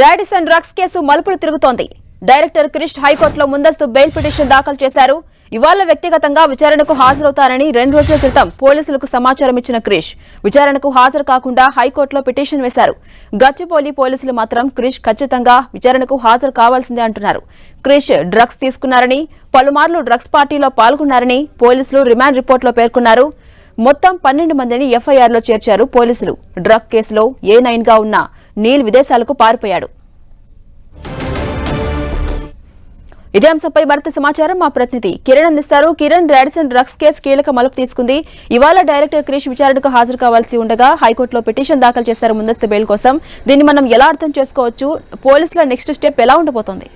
Radisson drugs case మలుపులు తిరుగుతోంది. Director Krish హైకోర్టులో ముందస్తు బెయిల్ పిటిషన్ దాఖలు చేశారు. ఇవాళ వ్యక్తిగతంగా విచారణకు హాజరవుతారని 2 రోజుల క్రితం పోలీసులకు సమాచారం ఇచ్చిన క్రిష్ విచారణకు హాజరు కాకుండా హైకోర్టులో పిటిషన్ వేశారు. గచ్చిబౌలి పోలీసులు మాత్రం క్రిష్ ఖచ్చితంగా విచారణకు హాజరు కావాల్సిందే అంటున్నారు. క్రిష్ డ్రగ్స్ తీసుకున్నారని, పలుమార్లు డ్రగ్స్ పార్టీలో పాల్గొన్నారని పోలీసులు రిమాండ్ రిపోర్టులో పేర్కొన్నారు. మొత్తం 12 మందిని ఎఫ్ఐఆర్లో చేర్చారు పోలీసులు. డ్రగ్ కేసులో A9 గా ఉన్న నీల్ విదేశాలకు పారిపోయాడు. ఇదే అంశంపై మరింత సమాచారం మా ప్రతినిధి కిరణ్ అందిస్తారు. కిరణ్, రాడిసన్ డ్రగ్స్ కేసు కీలక మలుపు తీసుకుంది. ఇవాళ డైరెక్టర్ క్రిష్ విచారణకు హాజరు కావాల్సి ఉండగా హైకోర్టులో పిటిషన్ దాఖలు చేశారు ముందస్తు బెయిల్ కోసం. దీన్ని మనం ఎలా అర్థం చేసుకోవచ్చు? పోలీసుల నెక్స్ట్ స్టెప్ ఎలా ఉండబోతోంది?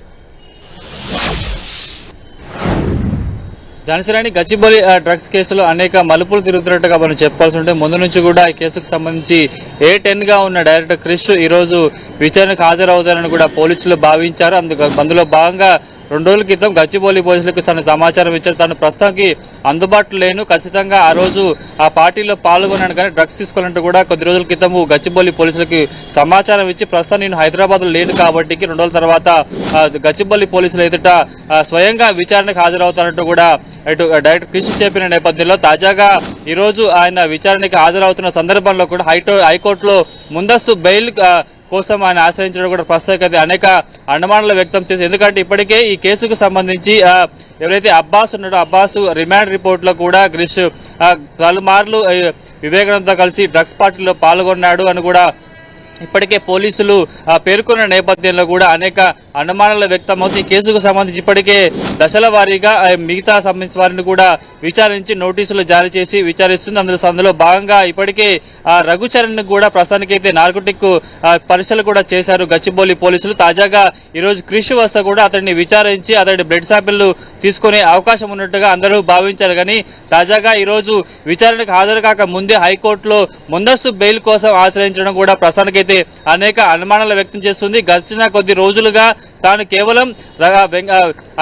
జాన్సీరాణి, గచ్చిబౌలి డ్రగ్స్ కేసులో అనేక మలుపులు తిరుగుతున్నట్టుగా మనం చెప్పుకోవాల్సి ఉంటే ముందు నుంచి కూడా ఈ కేసుకు సంబంధించి A10 గా ఉన్న డైరెక్టర్ క్రిష్ ఈ రోజు విచారణకు హాజరవుతారని కూడా పోలీసులు భావించారు. అందులో భాగంగా 2 రోజుల క్రితం గచ్చిబౌలి పోలీసులకు సమాచారం ఇచ్చారు. తాను ప్రస్తుతానికి అందుబాటులో లేను, ఖచ్చితంగా ఆ రోజు ఆ పార్టీలో పాల్గొన్నాను కానీ డ్రగ్స్ తీసుకోవాలంటూ కూడా కొద్ది రోజుల క్రితం గచ్చిబౌలి పోలీసులకు సమాచారం ఇచ్చి ప్రస్తుతం నేను హైదరాబాద్ లో లేను కాబట్టి 2 రోజుల తర్వాత గచ్చిబౌలి పోలీసులు ఎదుట స్వయంగా విచారణకు హాజరవుతారంటూ కూడా ఇటు డైరెక్టర్ క్రిష్ చెప్పిన నేపథ్యంలో తాజాగా ఈ రోజు ఆయన విచారణకి హాజరవుతున్న సందర్భంలో కూడా హైకోర్టులో ముందస్తు బెయిల్ కోసం ఆయన ఆశ్రయించడం కూడా ప్రస్తుతం అనేక అనుమానాలు వ్యక్తం చేసి, ఎందుకంటే ఇప్పటికే ఈ కేసుకు సంబంధించి ఎవరైతే అబ్బాస్ ఉన్నాడో అబ్బాస్ రిమాండ్ రిపోర్ట్ లో కూడా క్రిష్ పలుమార్లు వివేకానందతో కలిసి డ్రగ్స్ పార్టీలో పాల్గొన్నాడు అని కూడా ఇప్పటికే పోలీసులు పేర్కొన్న నేపథ్యంలో కూడా అనేక అనుమానాలు వ్యక్తమవుతాయి. ఈ కేసుకు సంబంధించి ఇప్పటికే దశల వారీగా మిగతా సంబంధించిన వారిని కూడా విచారించి నోటీసులు జారీ చేసి విచారిస్తుంది. అందులో భాగంగా ఇప్పటికే రఘుచరణ్ కూడా ప్రస్తుతానికైతే నార్కోటిక్ పరీక్షలు కూడా చేశారు గచ్చిబౌలి పోలీసులు. తాజాగా ఈ రోజు క్రిష్ వస్తే కూడా అతడిని విచారించి అతడి బ్లడ్ శాంపిల్ తీసుకునే అవకాశం ఉన్నట్టుగా అందరూ భావించారు. కానీ తాజాగా ఈ రోజు విచారణకు హాజరు కాక ముందే హైకోర్టులో ముందస్తు బెయిల్ కోసం ఆశ్రయించడం కూడా ప్రస్తుతానికైతే అనేక అనుమానాలు వ్యక్తం చేస్తుంది. గడిచిన కొద్ది రోజులుగా తాను కేవలం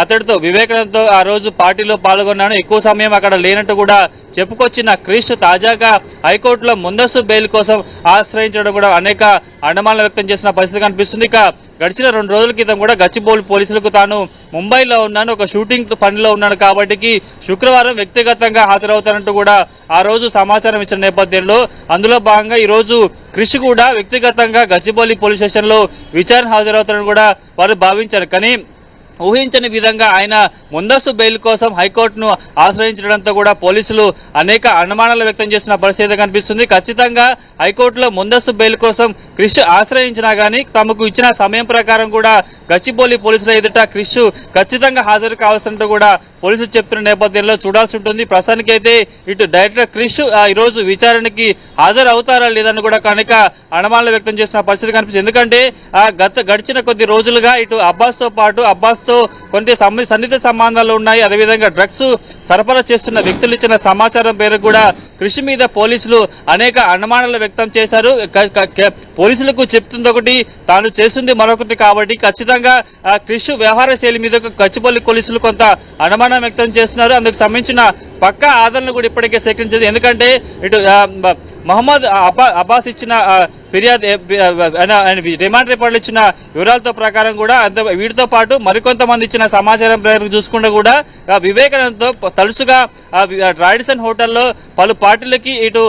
అతడితో వివేకానందతో ఆ రోజు పార్టీలో పాల్గొన్నాను, ఎక్కువ సమయం అక్కడ లేనట్టు కూడా చెప్పుకొచ్చిన క్రిష్ తాజాగా హైకోర్టులో ముందస్తు బెయిల్ కోసం ఆశ్రయించడం కూడా అనేక అనుమానాలు వ్యక్తం చేసిన పరిస్థితి కనిపిస్తుంది. ఇక గడిచిన 2 రోజుల క్రితం కూడా గచ్చిబౌలి పోలీసులకు తాను ముంబైలో ఉన్నాను, ఒక షూటింగ్ పనిలో ఉన్నాను కాబట్టి శుక్రవారం వ్యక్తిగతంగా హాజరవుతానంటూ కూడా ఆ రోజు సమాచారం ఇచ్చిన నేపథ్యంలో అందులో భాగంగా ఈ రోజు క్రిష్ కూడా వ్యక్తిగతంగా గచ్చిబౌలి పోలీస్ స్టేషన్ లో విచారణ హాజరవుతారని కూడా వారు భావించారు. కానీ ఊహించని విధంగా ఆయన ముందస్తు బెయిల్ కోసం హైకోర్టును ఆశ్రయించడంతో కూడా పోలీసులు అనేక అనుమానాలు వ్యక్తం చేసిన పరిస్థితి కనిపిస్తుంది. ఖచ్చితంగా హైకోర్టులో ముందస్తు బెయిల్ కోసం క్రిష్ ఆశ్రయించినా గానీ తమకు ఇచ్చిన సమయం ప్రకారం కూడా గచ్చిబౌలి పోలీసుల ఎదుట క్రిష్ ఖచ్చితంగా హాజరు కావాల్సినట్టు కూడా పోలీసులు చెప్తున్న నేపథ్యంలో చూడాల్సి ఉంటుంది. ప్రస్తుతానికైతే ఇటు డైరెక్టర్ క్రిష్ ఈ రోజు విచారణకి హాజరు అవుతారా లేదని కూడా కనుక అనుమానాలు వ్యక్తం చేసిన పరిస్థితి కనిపిస్తుంది. ఎందుకంటే గడిచిన కొద్ది రోజులుగా ఇటు అబ్బాస్ తో కొన్ని సన్నిహిత సంబంధాలు ఉన్నాయి. అదేవిధంగా డ్రగ్స్ సరఫరా చేస్తున్న వ్యక్తులు ఇచ్చిన సమాచారం పేరు కూడా క్రిష్ మీద పోలీసులు అనేక అనుమానాలు వ్యక్తం చేశారు. పోలీసులకు చెప్తుంది ఒకటి, తాను చేస్తుంది మరొకటి కాబట్టి ఖచ్చితంగా క్రిష్ వ్యవహార శైలి మీద గచ్చిబౌలి పోలీసులు కొంత అనుమానం వ్యక్తం చేస్తున్నారు. అందుకు సంబంధించిన పక్కా ఆధారాలను కూడా ఇప్పటికే సేకరించారు. ఎందుకంటే ఇటు మహమ్మద్ అబ్బాస్ ఇచ్చిన ఫిర్యాదు రిమాండ్ రిపోర్ట్లు ఇచ్చిన వివరాలతో ప్రకారం కూడా వీటితో పాటు మరికొంతమంది ఇచ్చిన సమాచారం ప్రకారం చూసుకుంటే కూడా వివేకానందతో తలుసుగా రాడిసన్ హోటల్లో పలు పార్టీలకి ఇటు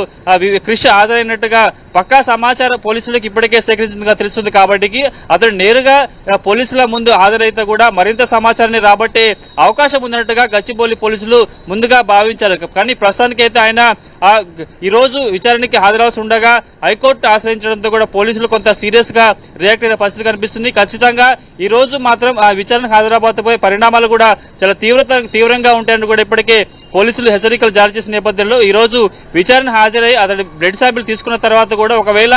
క్రిష్ హాజరైనట్టుగా పక్కా సమాచారం పోలీసులకు ఇప్పటికే సేకరించిందిగా తెలుస్తుంది. కాబట్టి అతడు నేరుగా పోలీసుల ముందు హాజరైతే కూడా మరింత సమాచారాన్ని రాబట్టే అవకాశం ఉన్నట్టుగా గచ్చిబౌలి పోలీసులు ముందుగా భావించారు. కానీ ప్రస్తుతానికైతే ఆయన ఈ రోజు విచారణకి హాజరవలసి ఉండగా హైకోర్టు ఆశ్రయించడంతో కూడా పోలీసులు కొంత సీరియస్ గా రియాక్ట్ అయిన పరిస్థితి కనిపిస్తుంది. ఖచ్చితంగా ఈ రోజు మాత్రం ఆ విచారణకు హాజరబోతే పరిణామాలు కూడా చాలా తీవ్రంగా ఉంటాయని కూడా ఇప్పటికే పోలీసులు హెచ్చరికలు జారీ చేసిన నేపథ్యంలో ఈ రోజు విచారణ హాజరై అతడి బ్లడ్ శాంపిల్ తీసుకున్న తర్వాత కూడా ఒకవేళ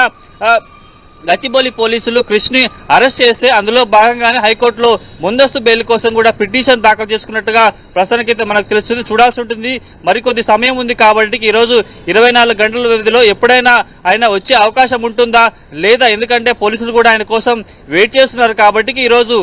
గచ్చిబౌలి పోలీసులు క్రిష్ ని అరెస్ట్ చేస్తే అందులో భాగంగానే హైకోర్టులో ముందస్తు బెయిల్ కోసం కూడా పిటిషన్ దాఖలు చేసుకున్నట్టుగా ప్రస్తుతానికైతే మనకు తెలుస్తుంది. చూడాల్సి ఉంటుంది. మరికొద్ది సమయం ఉంది కాబట్టి ఈ రోజు 24 గంటల వ్యవధిలో ఎప్పుడైనా ఆయన వచ్చే అవకాశం ఉంటుందా లేదా, ఎందుకంటే పోలీసులు కూడా ఆయన కోసం వెయిట్ చేస్తున్నారు కాబట్టి ఈ రోజు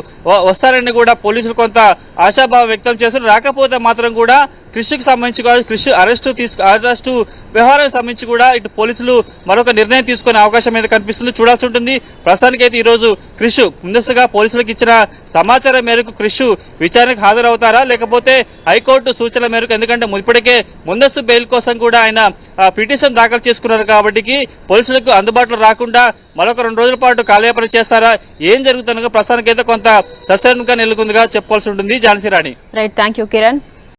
వస్తారని కూడా పోలీసులు కొంత ఆశాభావం వ్యక్తం చేస్తున్నారు. రాకపోతే మాత్రం కూడా క్రిష్కి సంబంధించి కూడా క్రిష్ అరెస్టు వ్యవహారానికి సంబంధించి కూడా ఇటు పోలీసులు మరొక నిర్ణయం తీసుకునే అవకాశం అయితే కనిపిస్తుంది, చూడాల్సి ఉంటుంది. ప్రస్తుతానికి అయితే ఈ రోజు క్రిష్ ముందస్తుగా పోలీసులకు ఇచ్చిన సమాచారం మేరకు క్రిష్ విచారణకు హాజరవుతారా, లేకపోతే హైకోర్టు సూచనల మేరకు, ఎందుకంటే ఇప్పటికే ముందస్తు బెయిల్ కోసం కూడా ఆయన పిటిషన్ దాఖలు చేసుకున్నారు కాబట్టి పోలీసులకు అందుబాటులో రాకుండా మరొక 2 రోజుల పాటు కాలయాపన చేస్తారా, ఏం జరుగుతుందో ప్రస్తుతానికైతే కొంత సస్పెన్స్ గా నెలకొందిగా చెప్పుకోవాల్సి ఉంటుంది. Jhansi Rani. Right, thank you Kiran.